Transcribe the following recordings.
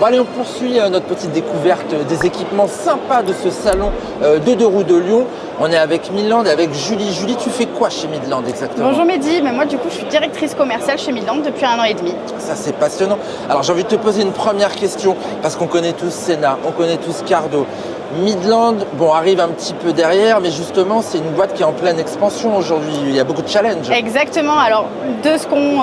Bon, allez, on poursuit notre petite découverte des équipements sympas de ce salon de deux roues de Lyon. On est avec Midland et avec Julie. Julie, tu fais quoi chez Midland exactement? Bonjour Mehdi, mais moi du coup je suis directrice commerciale chez Midland depuis 1 an et demi. Ça c'est passionnant. Alors j'ai envie de te poser une première question parce qu'on connaît tous Senna, on connaît tous Cardo. Midland, bon, arrive un petit peu derrière, mais justement, c'est une boîte qui est en pleine expansion aujourd'hui. Il y a beaucoup de challenges. Exactement. Alors, de ce qu'on...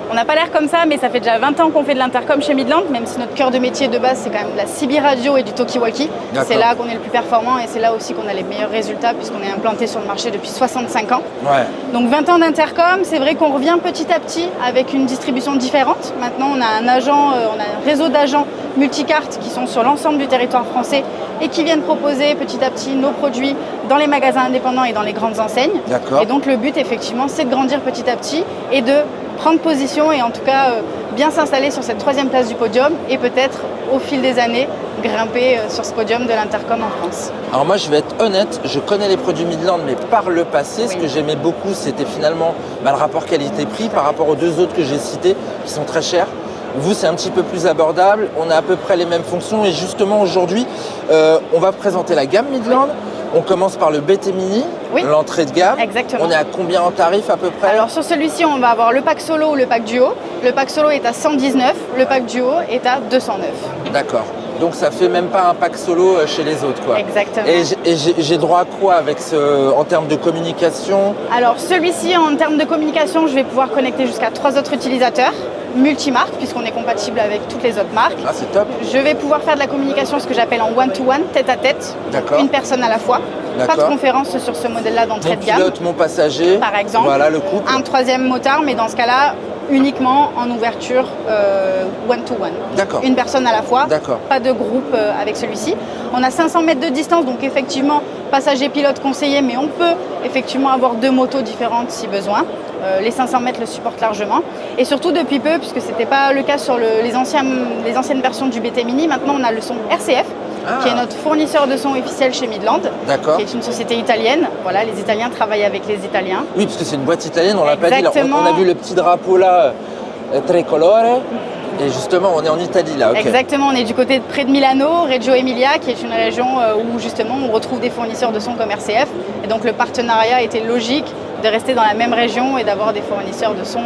on n'a pas l'air comme ça, mais ça fait déjà 20 ans qu'on fait de l'intercom chez Midland, même si notre cœur de métier de base, c'est quand même de la CB radio et du talkie-walkie. C'est là qu'on est le plus performant et c'est là aussi qu'on a les meilleurs résultats puisqu'on est implanté sur le marché depuis 65 ans. Ouais. Donc 20 ans d'intercom, c'est vrai qu'on revient petit à petit avec une distribution différente. Maintenant, on a un réseau d'agents multicartes qui sont sur l'ensemble du territoire français et qui viennent proposer petit à petit nos produits dans les magasins indépendants et dans les grandes enseignes. D'accord. Et donc le but effectivement c'est de grandir petit à petit et de prendre position et en tout cas bien s'installer sur cette 3e place du podium et peut-être au fil des années grimper sur ce podium de l'intercom en France. Alors moi je vais être honnête, je connais les produits Midland mais par le passé, ce que j'aimais beaucoup c'était finalement le rapport qualité-prix par rapport aux deux autres que j'ai cités qui sont très chers. Vous, c'est un petit peu plus abordable, on a à peu près les mêmes fonctions et justement aujourd'hui, on va présenter la gamme Midland. On commence par le BT Mini, l'entrée de gamme. Exactement. On est à combien en tarif à peu près? Alors sur celui-ci, on va avoir le pack solo ou le pack duo. Le pack solo est à 119, le pack duo est à 209. D'accord. Donc ça fait même pas un pack solo chez les autres, quoi. Exactement. Et j'ai droit à quoi avec en termes de communication? Alors celui-ci, en termes de communication, je vais pouvoir connecter jusqu'à 3 autres utilisateurs, multimarques, puisqu'on est compatible avec toutes les autres marques. Ah, c'est top. Je vais pouvoir faire de la communication, ce que j'appelle en one-to-one, tête-à-tête, une personne à la fois. Pas de conférence sur ce modèle-là d'entrée de gamme. Mon pilote, mon passager, par exemple. Voilà le couple. Un 3e motard, mais dans ce cas-là, uniquement en ouverture one-to-one. D'accord. Une personne à la fois. D'accord. Pas de groupe avec celui-ci. On a 500 mètres de distance, donc effectivement, passager, pilote, conseiller, mais on peut effectivement avoir 2 motos différentes si besoin. Les 500 mètres le supportent largement. Et surtout depuis peu, puisque ce n'était pas le cas sur les anciennes versions du BT Mini, maintenant on a le son RCF, qui est notre fournisseur de son officiel chez Midland, qui est une société italienne. Voilà, les Italiens travaillent avec les Italiens. Oui, parce que c'est une boîte italienne, on l'a pas dit. On a vu le petit drapeau là, tricolore. Et justement, on est en Italie là. Okay. Exactement, on est du côté près de Milano, Reggio Emilia, qui est une région où justement on retrouve des fournisseurs de son comme RCF. Et donc le partenariat était logique de rester dans la même région et d'avoir des fournisseurs de son.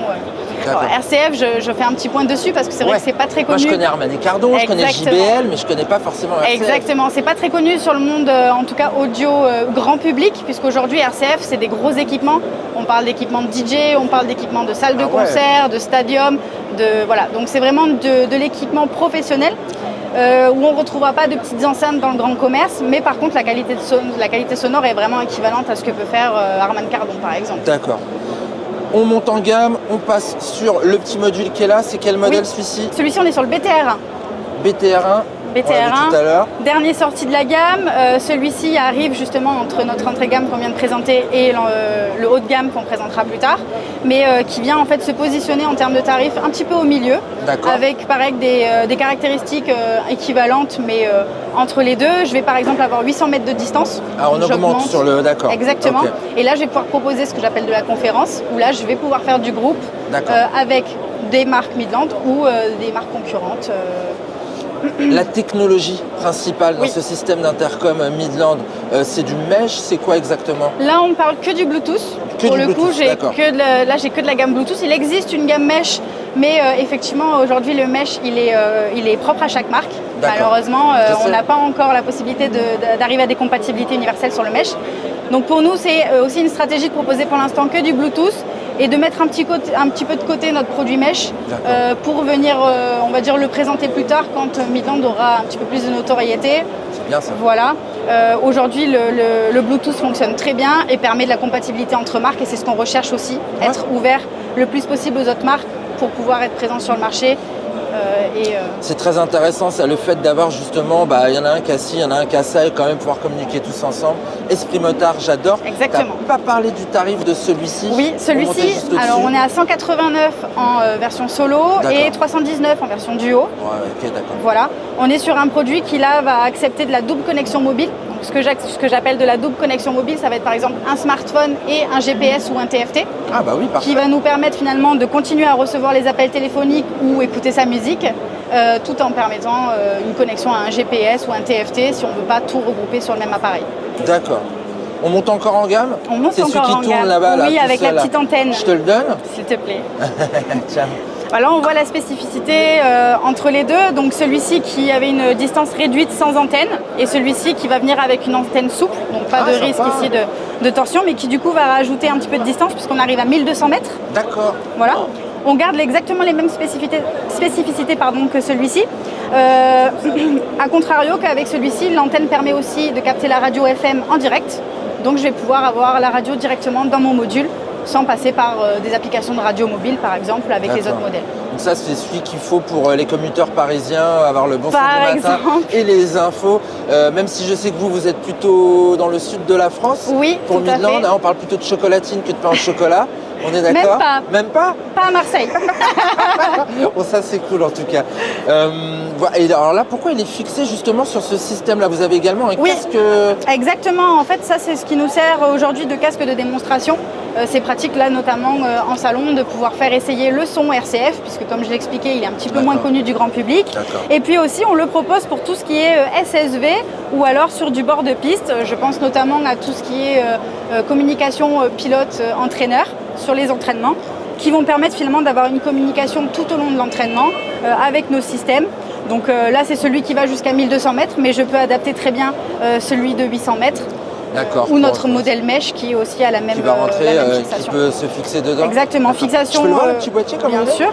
Alors, RCF, je fais un petit point dessus parce que c'est vrai que c'est pas très connu. Moi je connais Harman & Kardon, je connais JBL, mais je connais pas forcément RCF. Exactement, c'est pas très connu sur le monde, en tout cas audio grand public, puisqu'aujourd'hui RCF c'est des gros équipements. On parle d'équipements de DJ, on parle d'équipements de salles de concert, de stadium, voilà. Donc c'est vraiment de l'équipement professionnel. Où on ne retrouvera pas de petites enceintes dans le grand commerce, mais par contre la qualité sonore est vraiment équivalente à ce que peut faire Harman Kardon par exemple. D'accord. On monte en gamme, on passe sur le petit module qui est là. C'est quel modèle celui-ci? Celui-ci, on est sur le BTR1. BTR1. BTR1, tout à l'heure. Dernier sorti de la gamme. Celui-ci arrive justement entre notre entrée gamme qu'on vient de présenter et le haut de gamme qu'on présentera plus tard, mais qui vient en fait se positionner en termes de tarifs un petit peu au milieu, avec pareil des caractéristiques équivalentes, mais entre les deux. Je vais par exemple avoir 800 mètres de distance. Ah, on augmente sur le... D'accord. Exactement. Okay. Et là, je vais pouvoir proposer ce que j'appelle de la conférence, où là, je vais pouvoir faire du groupe avec des marques Midland ou des marques concurrentes. La technologie principale dans ce système d'intercom Midland, c'est du mesh, c'est quoi exactement? Là, on parle que du Bluetooth. Pour le coup, j'ai que de la gamme Bluetooth. Il existe une gamme mesh, mais effectivement, aujourd'hui, le mesh, il est propre à chaque marque. Malheureusement, on n'a pas encore la possibilité d'arriver à des compatibilités universelles sur le mesh. Donc pour nous, c'est aussi une stratégie de proposer pour l'instant que du Bluetooth et de mettre un petit peu de côté notre produit mesh pour venir, on va dire, le présenter plus tard quand Midland aura un petit peu plus de notoriété. C'est bien ça. Voilà. Aujourd'hui, le Bluetooth fonctionne très bien et permet de la compatibilité entre marques et c'est ce qu'on recherche aussi, être ouvert le plus possible aux autres marques pour pouvoir être présent sur le marché. C'est très intéressant, ça, le fait d'avoir justement, il y en a un qui a ci, il y en a un qui a ça et quand même pouvoir communiquer tous ensemble. Esprit motard, j'adore. Exactement. Tu n'as pas parlé du tarif de celui-ci? Oui, celui-ci, alors on est à 189 en version solo et 319 en version duo. Ouais, ok, d'accord. Voilà, on est sur un produit qui là va accepter de la double connexion mobile. Donc ce que j'appelle de la double connexion mobile, ça va être par exemple un smartphone et un GPS ou un TFT. Ah bah oui, parfait. Qui va nous permettre finalement de continuer à recevoir les appels téléphoniques ou écouter sa musique, tout en permettant une connexion à un GPS ou un TFT si on ne veut pas tout regrouper sur le même appareil. D'accord. On monte encore en gamme? On monte encore en gamme. C'est celui qui tourne là-bas, oui, là, avec la petite antenne. Je te le donne? S'il te plaît. Tiens. Voilà, on voit la spécificité entre les deux. Donc celui-ci qui avait une distance réduite sans antenne et celui-ci qui va venir avec une antenne souple, donc pas de risque ici de torsion, mais qui du coup va rajouter un petit peu de distance puisqu'on arrive à 1200 mètres. D'accord. Voilà. On garde exactement les mêmes spécificités que celui-ci. A contrario qu'avec celui-ci, l'antenne permet aussi de capter la radio FM en direct. Donc je vais pouvoir avoir la radio directement dans mon module sans passer par des applications de radio mobile, par exemple, avec les autres modèles. Donc ça, c'est celui qu'il faut pour les commuteurs parisiens, avoir le bon son du matin et les infos. Même si je sais que vous êtes plutôt dans le sud de la France. Oui, pour tout à Midland, fait. On parle plutôt de chocolatine que de pain au chocolat. On est d'accord? Même pas? Pas à Marseille. Bon, ça c'est cool en tout cas. Et alors là, pourquoi il est fixé justement sur ce système-là? Vous avez également un casque? Exactement. En fait, ça c'est ce qui nous sert aujourd'hui de casque de démonstration. C'est pratique là, notamment en salon, de pouvoir faire essayer le son RCF, puisque comme je l'ai expliqué, il est un petit peu moins connu du grand public. Et puis aussi, on le propose pour tout ce qui est SSV ou alors sur du bord de piste. Je pense notamment à tout ce qui est communication pilote-entraîneur sur les entraînements, qui vont permettre finalement d'avoir une communication tout au long de l'entraînement avec nos systèmes. Donc là, c'est celui qui va jusqu'à 1200 mètres, mais je peux adapter très bien celui de 800 mètres. Ou notre modèle mesh qui est aussi à la même, qui va rentrer, la même fixation. Qui peut se fixer dedans. Exactement, fixation. Tu peux le voir, le petit boîtier comme bien sûr.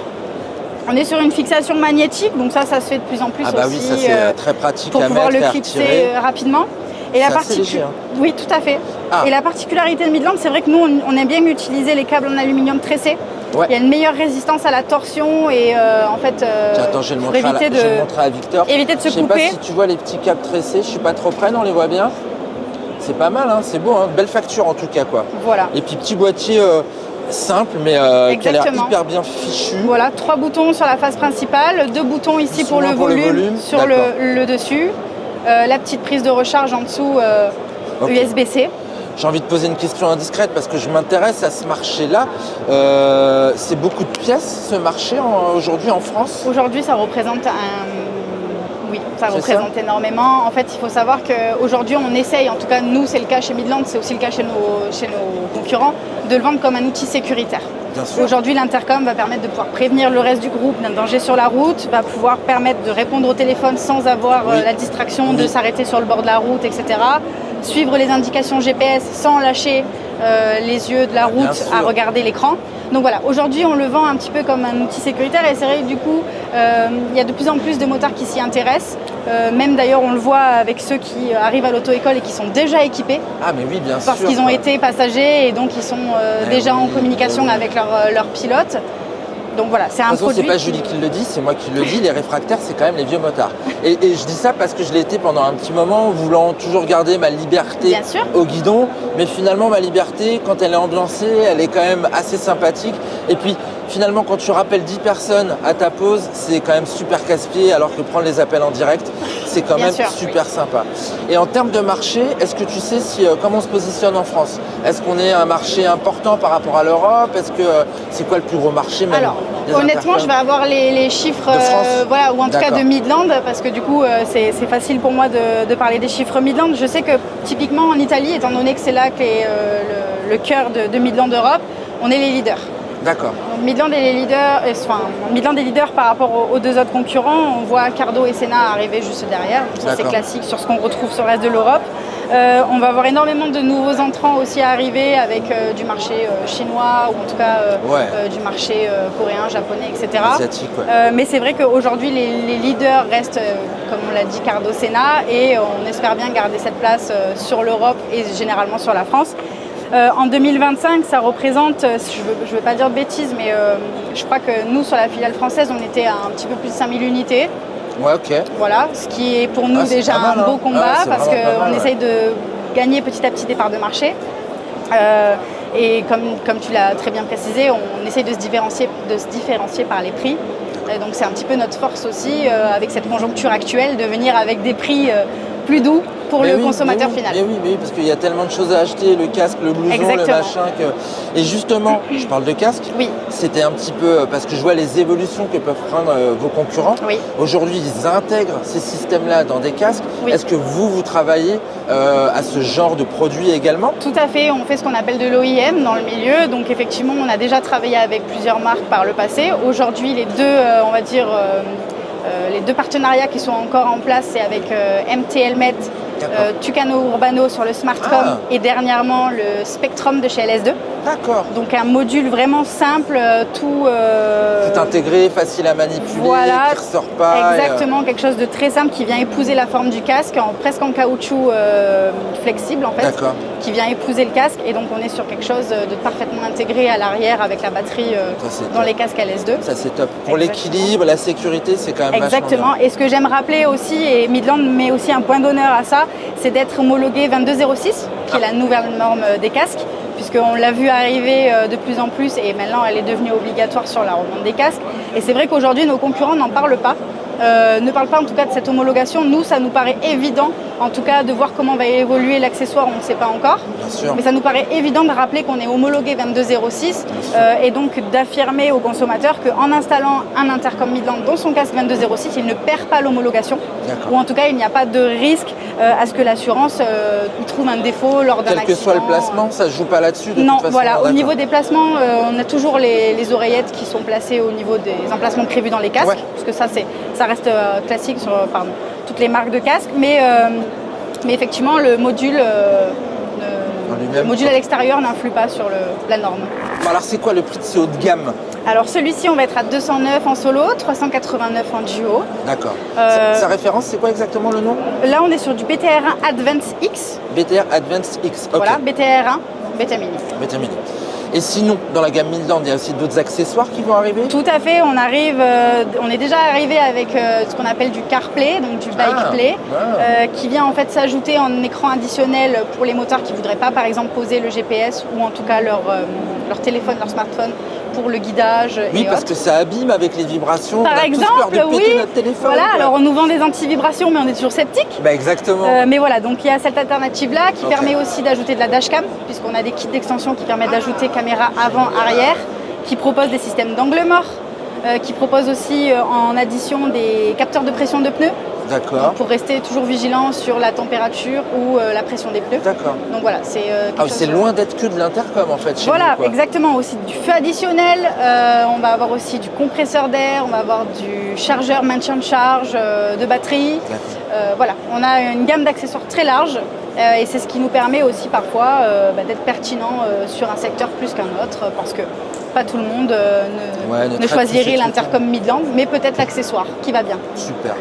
On est sur une fixation magnétique, donc ça se fait de plus en plus ah bah aussi. Oui, ça c'est très pratique pour à pouvoir mettre, le clipser rapidement. Et la léger, hein. Oui, tout à fait. Et la particularité de Midland, c'est vrai que nous, on aime bien utiliser les câbles en aluminium tressé. Ouais. Il y a une meilleure résistance à la torsion et en fait, attends, je vais le montrer à Victor. Éviter de se couper. Je sais pas si tu vois les petits câbles tressés, je suis pas trop près, on les voit bien. C'est pas mal, hein, c'est beau, hein, belle facture en tout cas quoi. Voilà. Et puis petit boîtier simple mais qui a l'air hyper bien fichu. Voilà, 3 boutons sur la face principale, 2 boutons ici pour le volume sur le dessus, la petite prise de recharge en dessous USB-C. J'ai envie de poser une question indiscrète parce que je m'intéresse à ce marché-là. C'est beaucoup de pièces ce marché aujourd'hui en France? Aujourd'hui ça représente représente énormément. En fait, il faut savoir qu'aujourd'hui, on essaye, en tout cas nous, c'est le cas chez Midland, c'est aussi le cas chez nos concurrents, de le vendre comme un outil sécuritaire. Aujourd'hui, l'intercom va permettre de pouvoir prévenir le reste du groupe d'un danger sur la route, va pouvoir permettre de répondre au téléphone sans avoir la distraction de s'arrêter sur le bord de la route, etc. Suivre les indications GPS sans lâcher les yeux de la route à regarder l'écran. Donc voilà, aujourd'hui on le vend un petit peu comme un outil sécuritaire et c'est vrai que du coup il y a de plus en plus de motards qui s'y intéressent. Même d'ailleurs on le voit avec ceux qui arrivent à l'auto-école et qui sont déjà équipés. Ah mais oui, bien sûr. Parce qu'ils ont été passagers et donc ils sont déjà en communication avec leur pilote. Donc voilà, c'est un produit. C'est pas Julie qui le dit, c'est moi qui le dis. Les réfractaires, c'est quand même les vieux motards. Et je dis ça parce que je l'ai été pendant un petit moment, voulant toujours garder ma liberté au guidon. Mais finalement, ma liberté, quand elle est ambiancée, elle est quand même assez sympathique. Et puis, finalement, quand tu rappelles 10 personnes à ta pause, c'est quand même super casse-pied, alors que prendre les appels en direct, c'est quand même super sympa. Et en termes de marché, est-ce que tu sais comment on se positionne en France? Est-ce qu'on est un marché important par rapport à l'Europe? Est-ce que c'est quoi le plus gros marché même? Alors, honnêtement, je vais avoir les chiffres, ou en tout cas de Midland, parce que du coup, c'est facile pour moi de parler des chiffres Midland. Je sais que typiquement en Italie, étant donné que c'est là qu'est le cœur de Midland Europe, on est les leaders. D'accord. Midland est leader par rapport aux deux autres concurrents. On voit Cardo et Senna arriver juste derrière. Ça, c'est classique sur ce qu'on retrouve sur le reste de l'Europe. On va avoir énormément de nouveaux entrants aussi à arriver avec du marché chinois ou en tout cas du marché coréen, japonais, etc. Asiatique, mais c'est vrai qu'aujourd'hui, les leaders restent, comme on l'a dit, Cardo, Senna, et on espère bien garder cette place sur l'Europe et généralement sur la France. En 2025, ça représente, je ne veux pas dire de bêtises, mais je crois que nous, sur la filiale française, on était à un petit peu plus de 5000 unités. Ouais, ok. Voilà, ce qui est pour nous déjà un beau combat parce qu'on essaye de gagner petit à petit des parts de marché. Et comme tu l'as très bien précisé, on essaye de se différencier par les prix. Et donc c'est un petit peu notre force aussi avec cette conjoncture actuelle de venir avec des prix plus doux pour le consommateur final. Mais oui, parce qu'il y a tellement de choses à acheter, le casque, le blouson, le machin. Et justement, je parle de casque, c'était un petit peu, parce que je vois les évolutions que peuvent prendre vos concurrents. Aujourd'hui, ils intègrent ces systèmes-là dans des casques. Est-ce que vous travaillez à ce genre de produit également? Tout à fait, on fait ce qu'on appelle de l'OIM dans le milieu. Donc effectivement, on a déjà travaillé avec plusieurs marques par le passé. Aujourd'hui, les deux, les deux partenariats qui sont encore en place, c'est avec MT Helmet, Tucano Urbano sur le Smartcom et dernièrement le Spectrum de chez LS2. D'accord. Donc un module vraiment simple, tout intégré, facile à manipuler, qui ne ressort pas. Exactement, quelque chose de très simple qui vient épouser la forme du casque, presque en caoutchouc flexible en fait, qui vient épouser le casque. Et donc on est sur quelque chose de parfaitement intégré à l'arrière avec la batterie dans les casques LS2. Ça c'est top. Pour l'équilibre, la sécurité, c'est quand même exactement. Et ce que j'aime rappeler aussi, et Midland met aussi un point d'honneur à ça, c'est d'être homologué 2206, qui est la nouvelle norme des casques, puisqu'on l'a vu arriver de plus en plus et maintenant elle est devenue obligatoire sur la revente des casques. Et c'est vrai qu'aujourd'hui nos concurrents n'en parlent pas, ne parlent pas en tout cas de cette homologation. Nous, ça nous paraît évident, en tout cas de voir comment va évoluer l'accessoire, on ne sait pas encore. Bien sûr. Mais ça nous paraît évident de rappeler qu'on est homologué 2206 et donc d'affirmer aux consommateurs qu'en installant un intercom Midland dans son casque 2206, il ne perd pas l'homologation. Ou en tout cas, il n'y a pas de risque à ce que l'assurance trouve un défaut lors d'un accident. Quel que soit le placement, ça ne joue pas là-dessus de non, toute façon. Voilà. Au niveau des placements, on a toujours les oreillettes qui sont placées au niveau des emplacements prévus dans les casques, parce que ça reste classique sur toutes les marques de casques, mais effectivement le module à l'extérieur n'influe pas sur la norme. Alors c'est quoi le prix de ce haut de gamme? Alors celui-ci on va être à 209 en solo, 389 en duo. D'accord. Sa référence c'est quoi exactement le nom? Là on est sur du BTR1 Advance X. BTR Advance X, ok. Voilà, BTR1, Beta Mini. Beta Mini. Et sinon, dans la gamme Midland, il y a aussi d'autres accessoires qui vont arriver? Tout à fait, on est déjà arrivé avec ce qu'on appelle du CarPlay, donc du Bike Play, qui vient en fait s'ajouter en écran additionnel pour les motards qui ne voudraient pas par exemple poser le GPS ou en tout cas leur téléphone, leur smartphone pour le guidage. Oui, parce que ça abîme avec les vibrations. Par exemple, on a tous peur de péter notre téléphone. Voilà, alors on nous vend des anti-vibrations, mais on est toujours sceptique. Exactement. Mais voilà, donc il y a cette alternative-là qui permet aussi d'ajouter de la dashcam, puisqu'on a des kits d'extension qui permettent d'ajouter caméra avant, arrière, qui proposent des systèmes d'angle mort, qui proposent aussi en addition des capteurs de pression de pneus. D'accord. Pour rester toujours vigilant sur la température ou la pression des pneus. D'accord. Donc voilà, c'est c'est loin d'être que de l'intercom en fait. Voilà, vous, exactement. Aussi du feu additionnel, on va avoir aussi du compresseur d'air, on va avoir du chargeur maintien de charge de batterie. Voilà, on a une gamme d'accessoires très large et c'est ce qui nous permet aussi parfois d'être pertinent sur un secteur plus qu'un autre parce que pas tout le monde ne choisirait l'intercom Midland, mais peut-être l'accessoire qui va bien. Super.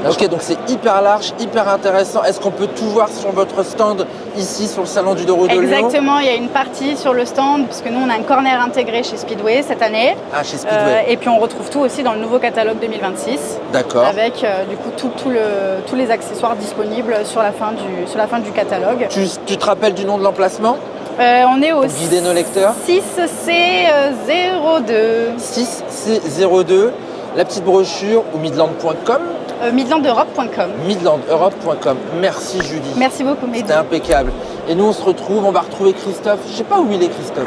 Ok, donc c'est hyper large, hyper intéressant. Est-ce qu'on peut tout voir sur votre stand ici sur le salon du Doro de Lyon? Exactement, il y a une partie sur le stand, parce que nous on a un corner intégré chez Speedway cette année. Ah, chez Speedway. Et puis on retrouve tout aussi dans le nouveau catalogue 2026. D'accord. Avec du coup tous les accessoires disponibles sur la fin du catalogue. Tu te rappelles du nom de l'emplacement? On est au guider nos lecteurs. 6C02. 6C02, la petite brochure ou midland.com. Midlandeurope.com. Midlandeurope.com. Merci Julie. Merci beaucoup Mehdi. C'était impeccable. Et nous on se retrouve, on va retrouver Christophe. Je sais pas où il est Christophe.